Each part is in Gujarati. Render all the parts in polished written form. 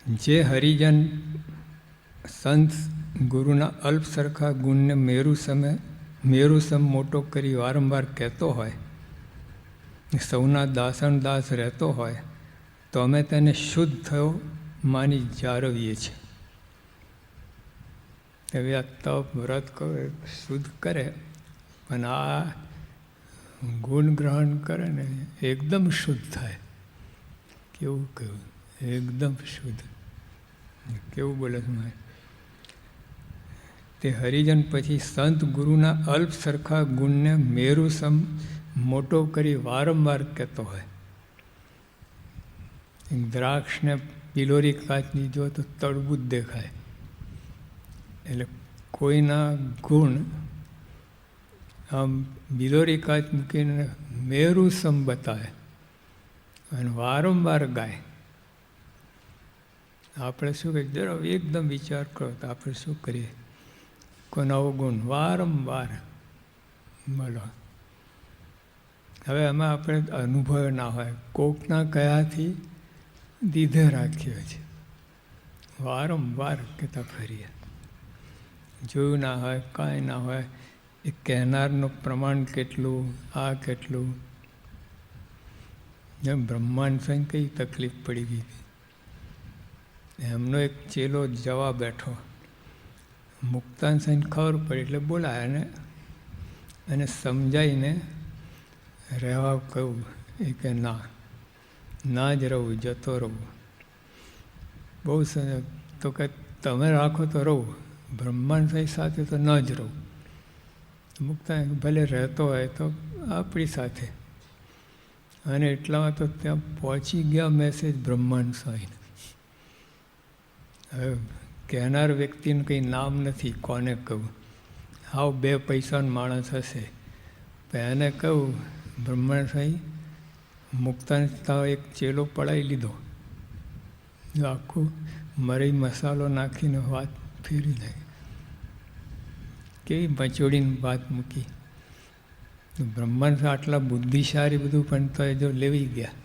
જે હરિજન સંત ગુરુના અલ્પ સરખા ગુણને મેરુસમ મોટો કરી વારંવાર કહેતો હોય, સૌના દાસન દાસ રહેતો હોય, તો અમે તેને શુદ્ધ થયો માની જાળવીએ છીએ. હવે આ તપ વ્રત કરે શુદ્ધ કરે, પણ આ ગુણ ગ્રહણ કરે ને એકદમ શુદ્ધ થાય. કેવું કહ્યું? એકદમ શુદ્ધ. કેવું બોલે છે મારે? તે હરિજન પછી સંત ગુરુના અલ્પ સરખા ગુણને મેરુસમ મોટો કરી વારંવાર કહેતો હોય. દ્રાક્ષને પિલોરી કાચની જો તો તળબૂચ દેખાય. એટલે કોઈના ગુણ આમ બિલોરી કાચ મૂકીને મેરુસમ બતાવે અને વારંવાર ગાય. આપણે શું કરીએ? જરા એકદમ વિચાર કરો તો આપણે શું કરીએ? કોઈનો અવગુણ વારંવાર બોલો. હવે એમાં આપણે અનુભવ ના હોય, કોકના કયાથી દીધે રાખીએ છીએ, વારંવાર કહેતા ફરીએ. જોયું ના હોય, કાંઈ ના હોય, એ કહેનારનું પ્રમાણ કેટલું, આ કેટલું. જેમ બ્રહ્માંડ સ્વયં કઈ તકલીફ પડી ગઈ હતી. એમનો એક ચેલો જવા બેઠો, મુક્તાન સાઈને ખબર પડી એટલે બોલાયા અને સમજાઈને રહેવા કહ્યું. એ કે ના જ રહું, જતો રહું. બહુ તો કે તમે રાખો તો રહું, બ્રહ્માંડ સાઈ સાથે તો ન જ રહું. મુક્તાન ભલે રહેતો હોય તો આપણી સાથે. અને એટલામાં તો ત્યાં પહોંચી ગયા મેસેજ બ્રહ્માંડ સ્વાઈને. હવે કહેનાર વ્યક્તિનું કંઈ નામ નથી, કોને કહું. હાવ 2 પૈસાનો માણસ હશે, પણ એને કહું બ્રહ્માંડ સ્વાઈ મુક્તાન એક ચેલો પડાવી લીધો. આખું મરી મસાલો નાખીને વાત ફેરી નાખી. કેવી મચોડીને વાત મૂકી. બ્રહ્માંડ આટલા બુદ્ધિશાળી બધું, પણ તો એ જો લેવી ગયા.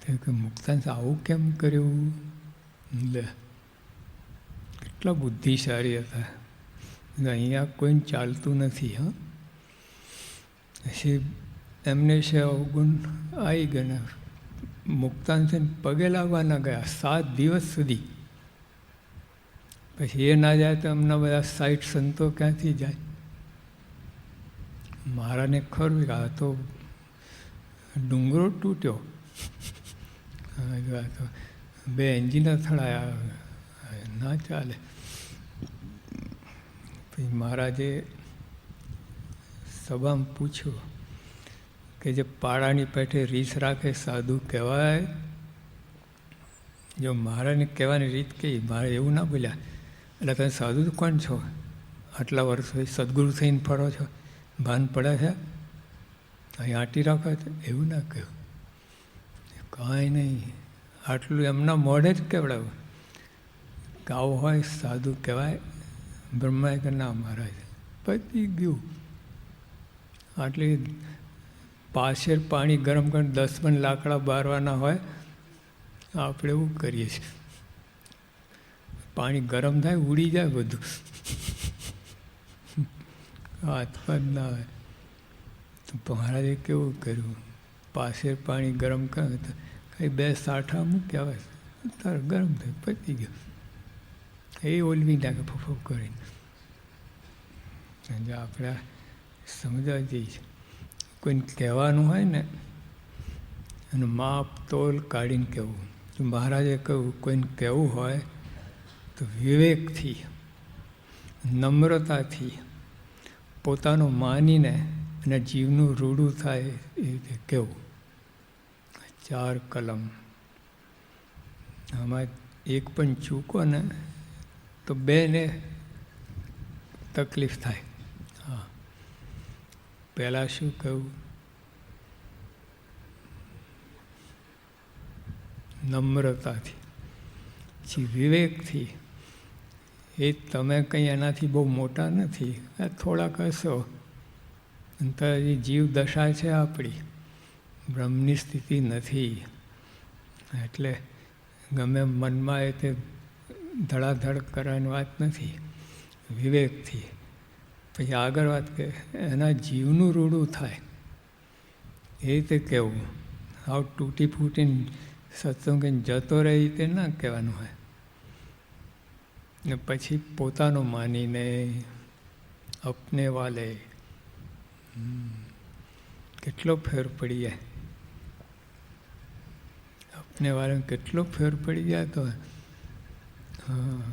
તો કે મુક્તાન આવું કેમ કર્યું? લે, કેટલા બુદ્ધિશાળી હતા. અહીંયા કોઈને ચાલતું નથી. હા, પછી એમને છે અવગુણ આવી ગયા. મુક્તાન છે પગે લાગવા ના ગયા 7 દિવસ સુધી. પછી એ ના જાય તો એમના બધા 60 સંતો ક્યાંથી જાય? મહારાજને ખરું આ તો ડુંગરો તૂટ્યો, આ તો 2 એન્જિન અથડાયા, ના ચાલે. પછી મહારાજે સભામાં પૂછ્યું કે જે પાડાની પેઠે રીસ રાખે સાધુ કહેવાય? જો મહારાજને કહેવાની રીત કહી, મારે એવું ના બોલ્યા. એટલે તમે સાધુ તો કોણ છો? આટલા વર્ષો સદગુરુ થઈને ફરો છો, ભાન પડે છે? અહીં આંટી રાખો છો? એવું ના કહ્યું. કાંઈ નહીં, આટલું એમના મોઢે જ કેવડાવું કે આવું હોય સાધુ કહેવાય? બ્રહ્માએ કે ના મહારાજ, પતી ગયું. આટલી પાછળ પાણી ગરમ કરીને 10 મણ લાકડા બારવાના હોય, આપણે એવું કરીએ છીએ. પાણી ગરમ થાય, ઉડી જાય બધું, હાથ પગ ના હોય. તો મહારાજે કેવું કર્યું? પાછળ પાણી ગરમ કરે તો કંઈ 2 સાઠા મૂક્યા હોય, તારે ગરમ થાય, પતી ગયું. એ ઓલવી નાખે ફફો કરીને. આપણે સમજવા જઈએ, કોઈને કહેવાનું હોય ને અને માપ તોલ કાઢીને કહેવું. તો મહારાજે કહ્યું કોઈને કહેવું હોય તો વિવેકથી, નમ્રતાથી, પોતાનું માનીને અને જીવનું રૂડું થાય એ રીતે કહેવું. 4 કલમ. આમાં એક પણ ચૂકો ને તો 2ને તકલીફ થાય. હા, પહેલાં શું કહ્યું? નમ્રતાથી, પછી વિવેકથી. એ તમે કંઈ એનાથી બહુ મોટા નથી, થોડાક હશો. તો એ જીવ દશા છે આપણી, બ્રહ્મની સ્થિતિ નથી. એટલે ગમે મનમાં એ તે ધડાધડ કરવાની વાત નથી, વિવેકથી. પછી આગળ વાત કે એના જીવનું રૂડું થાય એ રીતે કહેવું. હાવ તૂટી ફૂટીને સત્સંગ જતો રહે એ રીતે ના કહેવાનું હોય. ને પછી પોતાનું માનીને અપને વાલે કેટલો ફેર પડી જાય. અપને વાલે કેટલો ફેર પડી જાય તો હા.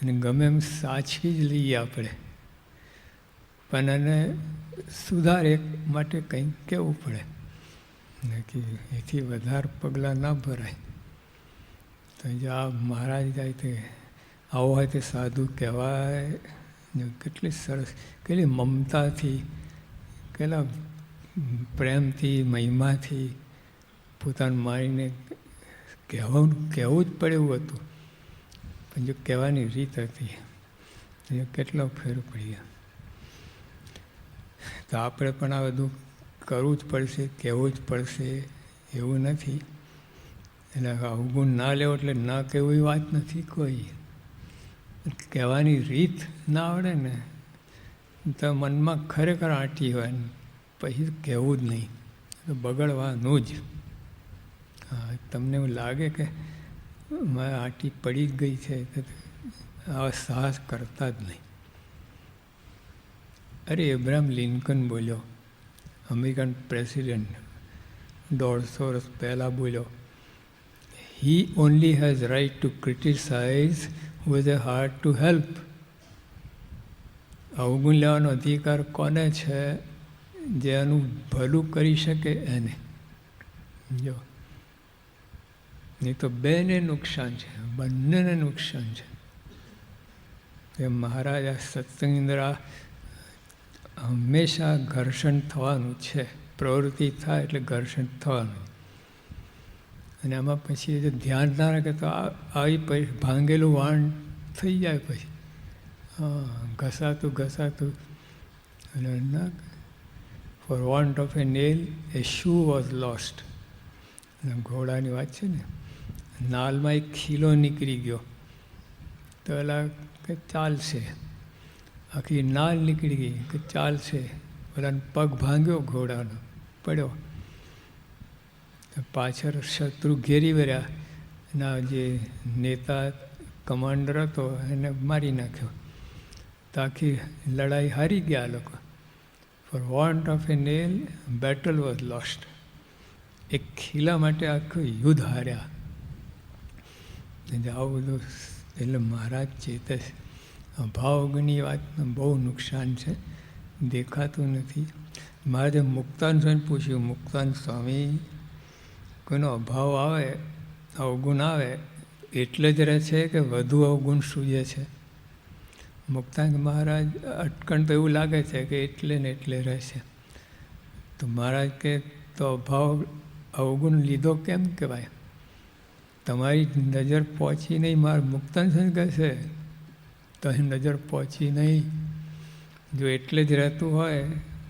અને ગમે એમ સાચવી જ લઈએ આપણે, પણ એને સુધાર એક માટે કંઈક કહેવું પડે કે એથી વધારે પગલાં ના ભરાય. તો જો આ મહારાજ જાય તે આવો હોય તે સાધુ કહેવાય. કેટલી સરસ, કેટલી મમતાથી, કેટલા પ્રેમથી, મહિમાથી પોતાનું મારીને કહેવું જ પડે એવું હતું. પણ જો કહેવાની રીત હતી એ કેટલો ફેર પડી ગયા. તો આપણે પણ આ બધું કરવું જ પડશે, કહેવું જ પડશે એવું નથી. એટલે અવગુણ ના લેવો એટલે ના કહેવું એ વાત નથી કોઈ. કહેવાની રીત ના આવડે ને તો મનમાં ખરેખર આંટી હોય ને પછી કહેવું જ નહીં, તો બગડવાનું જ. હા, તમને એવું લાગે કે મારે આંટી પડી જ ગઈ છે તો આવા સાહસ કરતા જ નહીં. અરે એબ્રાહમ લિંકન બોલ્યો, અમેરિકન પ્રેસિડેન્ટ, 150 વર્ષ પહેલાં બોલ્યો, "He only has right to criticize who has a heart to help." અવગુણ લેવાનો અધિકાર કોને છે? જેનું ભલું કરી શકે એને. જો નહીં તો બેને નુકસાન છે, બંનેને નુકસાન છે. એ મહારાજ આ સત્સંગ અંદર આ હંમેશા ઘર્ષણ થવાનું છે. પ્રવૃત્તિ થાય એટલે ઘર્ષણ થવાનું. અને આમાં પછી જો ધ્યાન ના રાખે તો આવી ભાંગેલું વાણ થઈ જાય. પછી ઘસાતું અને ના, for want of a nail a shoe was lost. ઘોડાની વાત છે ને, નાલમાં એક ખીલો નીકળી ગયો તો એલા કે ચાલશે, આખી નાલ નીકળી ગઈ કે ચાલશે. ઓલાને પગ ભાંગ્યો ઘોડાનો, પડ્યો. પાછળ શત્રુ ઘેરી વર્યા, એના જે નેતા કમાન્ડર હતો એને મારી નાખ્યો. તો આખી લડાઈ હારી ગયા લોકો. For want of a nail battle was lost. એક ખીલા માટે આખું યુદ્ધ હાર્યા. આવું બધું એટલે મહારાજ ચેતે છે. અભાવની વાતનું બહુ નુકસાન છે, દેખાતું નથી. મહારાજે મુક્તાન સ્વામીને પૂછ્યું, મુક્તાન સ્વામી, કોઈનો અભાવ આવે, અવગુણ આવે એટલે જ રહે છે કે વધુ અવગુણ સૂજે છે? મુક્તાન મહારાજ અટકણ તો એવું લાગે છે કે એટલે ને એટલે રહે છે. તો મહારાજ કે તો અભાવ અવગુણ લીધો કેમ કહેવાય? તમારી નજર પહોંચી નહીં. મારા મુક્તાન સ્વામી કહે છે તો એ નજર પહોંચી નહીં. જો એટલે જ રહેતું હોય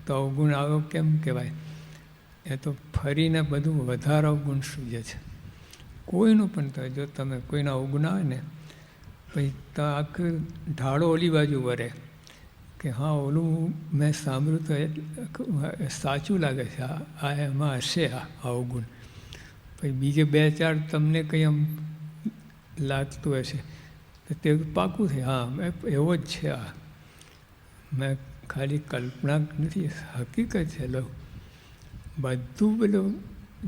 તો અવગુણ આવ્યો કેમ કહેવાય? એ તો ફરીને બધું વધારે અવગુણ સૂજે છે. કોઈનું પણ થાય, જો તમે કોઈના અવગુણ આવે ને પછી તો આખું ઢાળો ઓલી બાજુ વરે કે હા ઓલું મેં સાંભળ્યું તો એ સાચું લાગે છે, આ એમાં હશે આ અવગુણ. પછી બીજે 2-4 તમને કંઈ આમ લાગતું હશે તો તે પાકું છે, હા એવો જ છે. આ મેં ખાલી કલ્પના નથી, હકીકત છે. લો બધું પેલું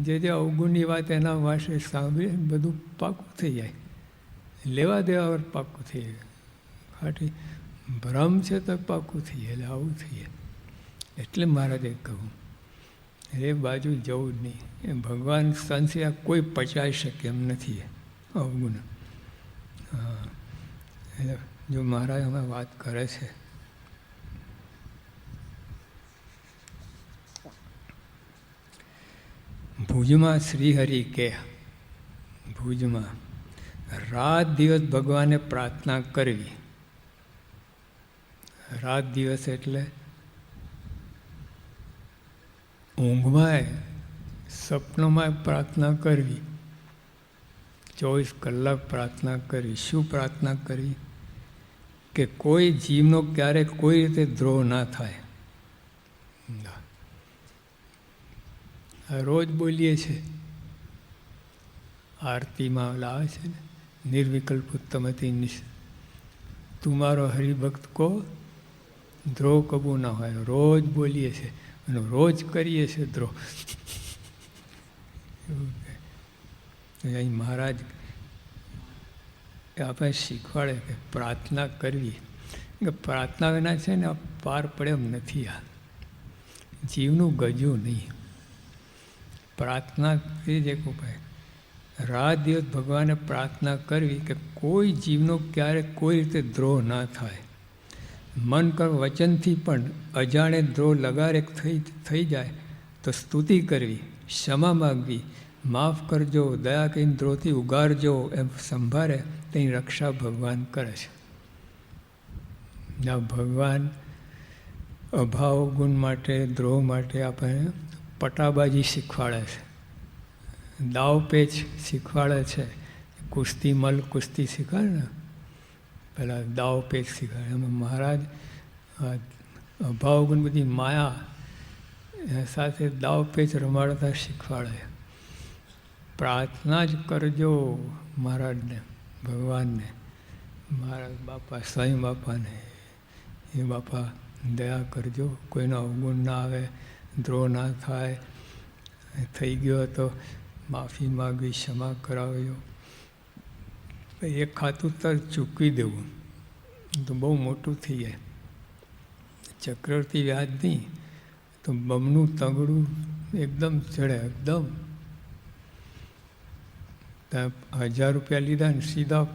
જે અવગુણની વાત એના વાસે સાંભળીએ બધું પાકું થઈ જાય. લેવા દેવા વગર પાકું થઈ જાય. ખાલી ભ્રમ છે તો પાકું થઈ જાય. એટલે આવું થઈ જાય. એટલે મહારાજે કહું એ બાજુ જવું જ નહીં. એ ભગવાન સંશય કોઈ પચાવી શકે એમ નથી અવગુણ. હા, એટલે જો મહારાજ અમે વાત કરે છે ભુજમાં શ્રીહરિ કે ભુજમાં રાત દિવસ ભગવાને પ્રાર્થના કરવી. રાત દિવસ એટલે ઊંઘમાં સપનોમાં પ્રાર્થના કરવી. 24 કલાક પ્રાર્થના કરી. શું પ્રાર્થના કરી? કે કોઈ જીવનો ક્યારેક કોઈ રીતે દ્રોહ ના થાય. રોજ બોલીએ છીએ આરતીમાં આવે છે ને, નિર્વિકલ્પ ઉત્તમતિ નિશ, તું મારો હરિભક્ત કો દ્રોહ કબૂ ના હોય. રોજ બોલીએ છીએ અને રોજ કરીએ છીએ દ્રોહ. અહીં મહારાજ આપણે શીખવાડે કે પ્રાર્થના કરવી, કે પ્રાર્થના વિના છે ને પાર પડે એમ નથી. આ જીવનું ગજું નહીં. પ્રાર્થનાથી જ એક ઉપાય. રાત દિવસ ભગવાને પ્રાર્થના કરવી કે કોઈ જીવનો ક્યારેક કોઈ રીતે દ્રોહ ના થાય. મન કર વચનથી પણ અજાણે દ્રોહ લગારેક થઈ જાય તો સ્તુતિ કરવી, ક્ષમા માગવી, માફ કરજો, દયા કહીને દ્રોહથી ઉગારજો, એમ સંભાળે તેની રક્ષા ભગવાન કરે છે. ભગવાન અભાવ ગુણ માટે, દ્રોહ માટે આપણને પટાબાજી શીખવાડે છે, દાવપેચ શીખવાડે છે. કુસ્તી મલ કુસ્તી શીખવાડે ને, પેલા દાવપેચ શીખવાડે. એમાં મહારાજ અભાવ ગુણ બધી માયા સાથે દાવપેચ રમાડતા શીખવાડે. પ્રાર્થના જ કરજો મહારાજને, ભગવાનને, મહારાજ બાપા સ્વયં બાપાને, એ બાપા દયા કરજો, કોઈનો અવગુણ ના આવે, દ્રોહ ના થાય, થઈ ગયો તો માફી માગવી, ક્ષમા કરાવજો. એક ખાતું તરત ચૂકવી દેવું તો બહુ મોટું થઈ જાય. ચક્રવર્તી વ્યાજ નહીં તો બમણું તગડું એકદમ ચડે. એકદમ 1000 રૂપિયા લીધા ને સીધા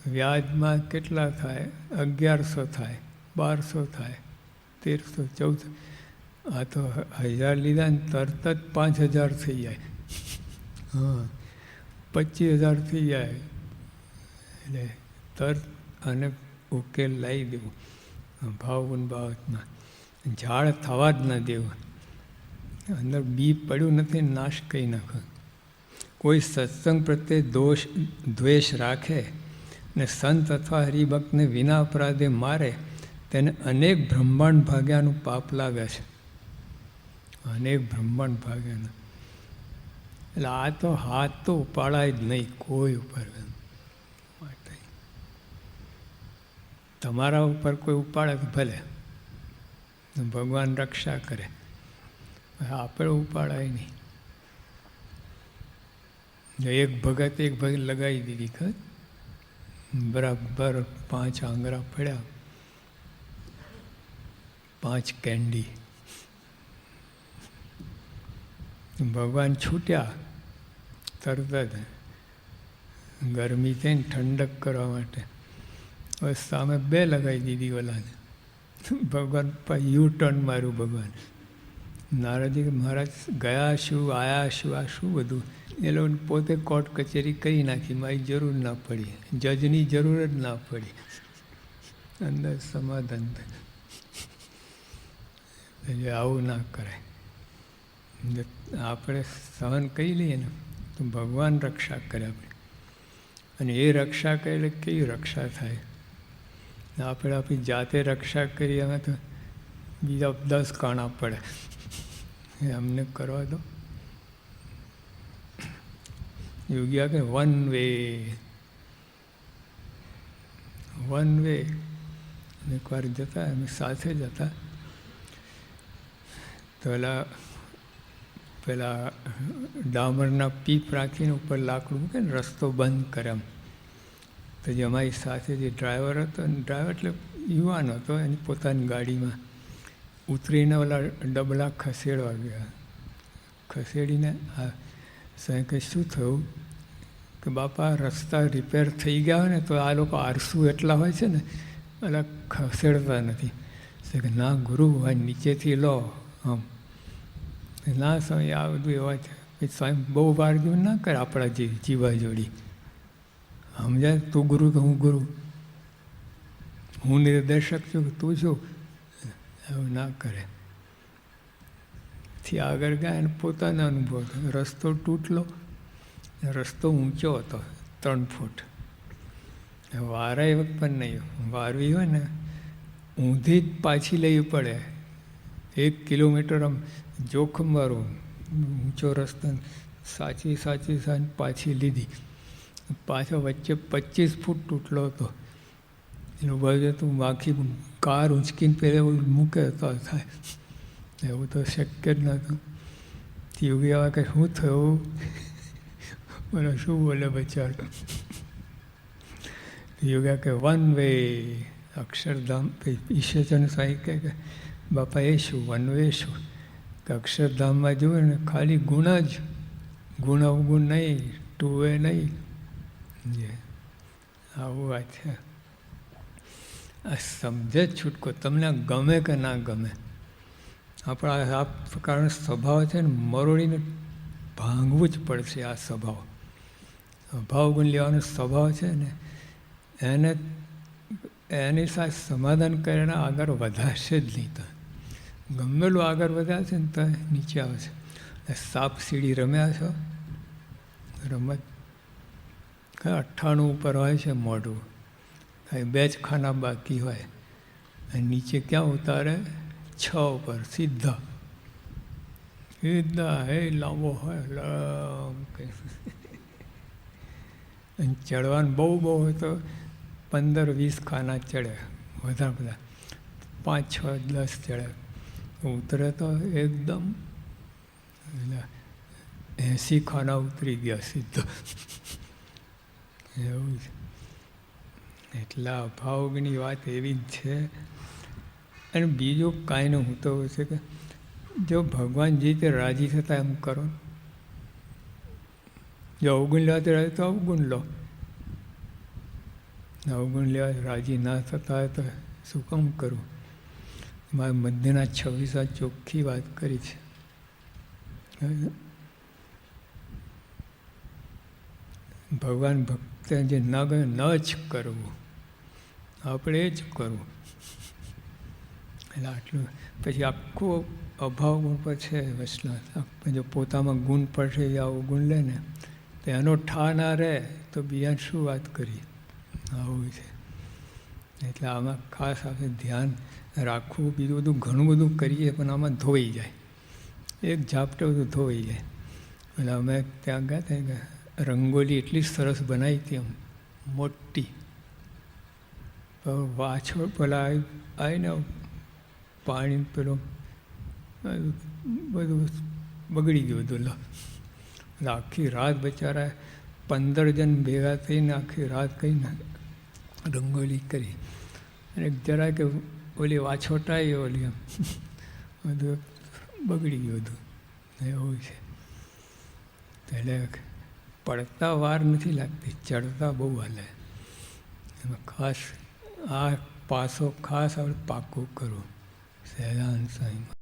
વ્યાજમાં કેટલા થાય? 1100 થાય, 1200 થાય, 1300, 1400. આ તો 1000 લીધા ને તરત જ 5000 થઈ જાય. હા, 25000 થઈ જાય. એટલે તરત અને ઉકેલ લાવી દેવું. ભાવગુણ બાબતમાં ઝાડ થવા જ ન દેવું. અંદર બી પડ્યું નથી, નાશ કરી નાખો. કોઈ સત્સંગ પ્રત્યે દ્વેષ રાખે ને સંત અથવા હરિભક્તને વિના અપરાધે મારે, તેને અનેક બ્રહ્માંડ ભાગ્યાનું પાપ લાગે છે. અનેક બ્રહ્માંડ ભાગ્યાનું. એટલે આ તો હાથ તો ઉપાડાય જ નહીં કોઈ ઉપર. તમારા ઉપર કોઈ ઉપાડે તો ભલે, ભગવાન રક્ષા કરે, આપણે ઉપાડાય નહીં. એક ભગત લગાવી દીધી ખર, બરાબર 5 આંગળા પડ્યા, 5 કેન્ડી. ભગવાન છૂટ્યા તરત જ, ગરમી થઈને ઠંડક કરવા માટે. હવે સામે 2 લગાવી દીધી ઓલાને. ભગવાન યુ ટર્ન માર્યું ભગવાન. નારદજી કે મહારાજ ગયા શું, આયા શું, આ શું બધું? એ લોકોને પોતે કોર્ટ કચેરી કરી નાખી, મારી જરૂર ના પડી, જજની જરૂર જ ના પડી. અંદર સમાધાન થાય. એટલે આવું ના કરાય. આપણે સહન કરી લઈએ ને તો ભગવાન રક્ષા કરે આપણે. અને એ રક્ષા કરે એટલે કેવી રક્ષા થાય? આપણે આપણી જાતે રક્ષા કરીએ અમે તો બીજા 10 કાણા પડે. અમને કરવા દો. યોગી કે વન વે. એકવાર જતા, અમે સાથે જતા, તો પેલા ડામરના પીપ રાખીને ઉપર લાકડું મૂકે ને, રસ્તો બંધ કરે એમ. તો જે અમારી સાથે જે ડ્રાઈવર હતો, ડ્રાઈવર એટલે યુવાન હતો, એની પોતાની ગાડીમાં ઉતરીને ઓલા ડબલા ખસેડવા ગયા. ખસેડીને આ સાહેબ કે શું થયું? કે બાપા રસ્તા રિપેર થઈ ગયા હોય ને તો આ લોકો આરસુ એટલા હોય છે ને, એટલે ખસેડતા નથી. કે ના ગુરુ, આ નીચેથી લો આમ. ના સ્વામી, આ બધું એવા છે. સ્વામી બહુ વાર જેવું ના કરે આપણા જીવા જોડી. સમજાય? તું ગુરુ કે હું ગુરુ? હું નિર્દેશક છું કે તું છું? એવું ના કરે. થી આગળ ગયા અને પોતાનો અનુભવ થયો. રસ્તો તૂટલો, રસ્તો ઊંચો હતો, 3 ફૂટ. વારાય વખત પણ નહીં, વારવી હોય ને ઊંધી જ પાછી લેવી પડે. 1 કિલોમીટર આમ જોખમવાળો ઊંચો રસ્તો સાચી પાછી લીધી. પાછો વચ્ચે 25 ફૂટ તૂટલો હતો. એનું બાજુ તું આખી કાર ઊંચકીને પહેલાં મૂકે તો થાય, એવું તો શક્ય જ નહોતું. યોગી આવા કે શું થયું, મને શું બોલે બચારો. યોગા કે 1 વે અક્ષરધામ. ઈશ્વરચંદ સાંઈ કે બાપા એ શું 1 વે શું, કે અક્ષરધામમાં જુએ ને ખાલી ગુણ જ, ગુણ અવગુણ નહીં, 2 વે નહીં. જે આવું વાત છે. આ સમજે જ છૂટકો, તમને ગમે કે ના ગમે. આપણા આ પ્રકારનો સ્વભાવ છે ને મરોડીને ભાંગવું જ પડશે. આ સ્વભાવ, અભાવ ગુણ લેવાનો સ્વભાવ છે ને એને એની સાથે સમાધાન કરીને આગળ વધારશે જ નહીં. તો ગમેલું આગળ વધારશે ને તો નીચે આવશે. સાપ સીડી રમ્યા છો? રમત 98 ઉપર હોય છે મોઢું, 2 જ ખાના બાકી હોય અને નીચે ક્યાં ઉતારે? 6 ઉપર સીધા હે લાંબો હોય અને ચડવાનું બહુ હોય તો 15-20 ખાના ચડે, વધારે બધા 5, 6, 10 ચડે. ઉતરે તો એકદમ 80 ખાના ઉતરી ગયા સીધો. એવું છે. એટલા અભાવની વાત એવી જ છે. અને બીજું કાંઈ નહીં. હું તો છે કે જો ભગવાન જે રીતે રાજી થતા એમ કરો. જો અવગુણ લેવાથી રાજી તો અવગુણ લો. અવગુણ લેવા રાજી ના થતા હોય તો શું કામ કરવું? મારા મધ્યના 26 ચોખ્ખી વાત કરી છે. ભગવાન ભક્ત જે ન ગમે ન જ કરવું, આપણે જ કરવું. એટલે આટલું પછી આખું અભાવ ગુણ પર છે વૈષ્ણવ. જો પોતામાં ગુણ પડશે એ આવું ગુણ લે ને તો એનો ઠા ના રહે તો બીજા શું વાત કરીએ. આવું છે. એટલે આમાં ખાસ આપણે ધ્યાન રાખવું. બીજું બધું ઘણું બધું કરીએ પણ આમાં ધોઈ જાય, એક ઝાપટે બધું ધોઈ જાય. એટલે અમે ત્યાં ગયા ત્યાં ગયા, રંગોલી એટલી સરસ બનાવી હતી, આમ મોટી. વાછળ પેલા આવીને પાણી પેલું બધું બગડી ગયું બધું. એટલે આખી રાત બચારા 15 જણ ભેગા થઈને આખી રાત કહીને રંગોલી કરી. અને જરા કે ઓલી વાછોટાઈ ઓલી એમ બધું બગડી ગયું બધું. એવું છે. એટલે પડતા વાર નથી લાગતી, ચડતા બહુ હાલે. એમાં ખાસ આ પાસો ખાસ આપણે પાકું કરવું. સહેજાન સાંઈમાં.